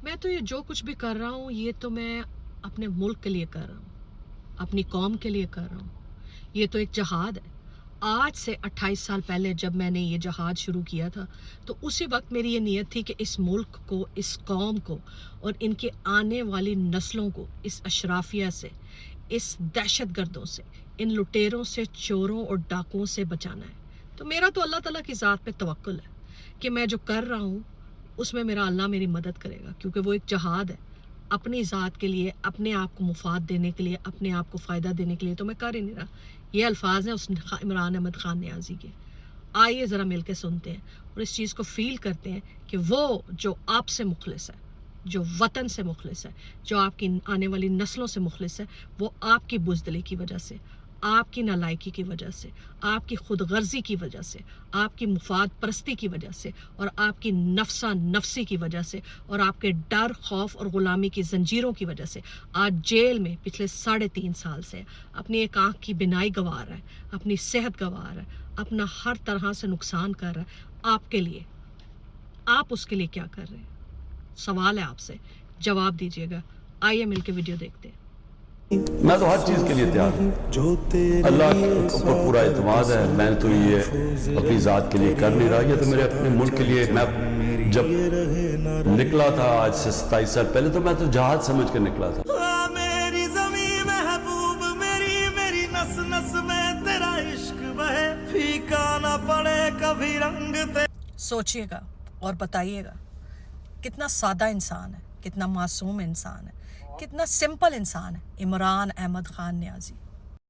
میں تو یہ جو کچھ بھی کر رہا ہوں یہ تو میں اپنے ملک کے لیے کر رہا ہوں، اپنی قوم کے لیے کر رہا ہوں۔ یہ تو ایک جہاد ہے۔ آج سے 28 سال پہلے جب میں نے یہ جہاد شروع کیا تھا تو اسی وقت میری یہ نیت تھی کہ اس ملک کو، اس قوم کو اور ان کے آنے والی نسلوں کو اس اشرافیہ سے، اس دہشت گردوں سے، ان لٹیروں سے، چوروں اور ڈاکوؤں سے بچانا ہے۔ تو میرا تو اللہ تعالیٰ کی ذات پہ توکل ہے کہ میں جو کر رہا ہوں اس میں میرا اللہ میری مدد کرے گا، کیونکہ وہ ایک جہاد ہے۔ اپنی ذات کے لیے، اپنے آپ کو مفاد دینے کے لیے، اپنے آپ کو فائدہ دینے کے لیے تو میں کر ہی نہیں رہا۔ یہ الفاظ ہیں اس عمران احمد خان نیازی کے۔ آئیے ذرا مل کے سنتے ہیں اور اس چیز کو فیل کرتے ہیں کہ وہ جو آپ سے مخلص ہے، جو وطن سے مخلص ہے، جو آپ کی آنے والی نسلوں سے مخلص ہے، وہ آپ کی بزدلی کی وجہ سے، آپ کی نالائکی کی وجہ سے، آپ کی خود غرضی کی وجہ سے، آپ کی مفاد پرستی کی وجہ سے اور آپ کی نفسا نفسی کی وجہ سے اور آپ کے ڈر، خوف اور غلامی کی زنجیروں کی وجہ سے آج جیل میں پچھلے 3.5 سال سے اپنی ایک آنکھ کی بینائی گنوا رہا ہے، اپنی صحت گنوا رہا ہے، اپنا ہر طرح سے نقصان کر رہا ہے آپ کے لیے۔ آپ اس کے لیے کیا کر رہے ہیں؟ سوال ہے آپ سے، جواب دیجیے گا۔ آئیے مل کے ویڈیو دیکھتے ہیں۔ میں تو ہر چیز کے لیے تیار ہوں، اللہ کے اوپر پورا اعتماد ہے۔ میں تو یہ اپنی ذات کے لیے کر نہیں رہا، یہ تو میرے اپنے ملک کے لیے۔ میں جب نکلا تھا آج سے 27 سال پہلے تو میں تو جہاد سمجھ کے نکلا تھا۔ میری زمین محبوب میری نس نس میں تیرا عشق بہے، پھیکا نہ پڑے کبھی رنگ سوچئے گا اور بتائیے گا کتنا سادہ انسان ہے، کتنا معصوم انسان ہے، کتنا سمپل انسان ہے عمران احمد خان نیازی۔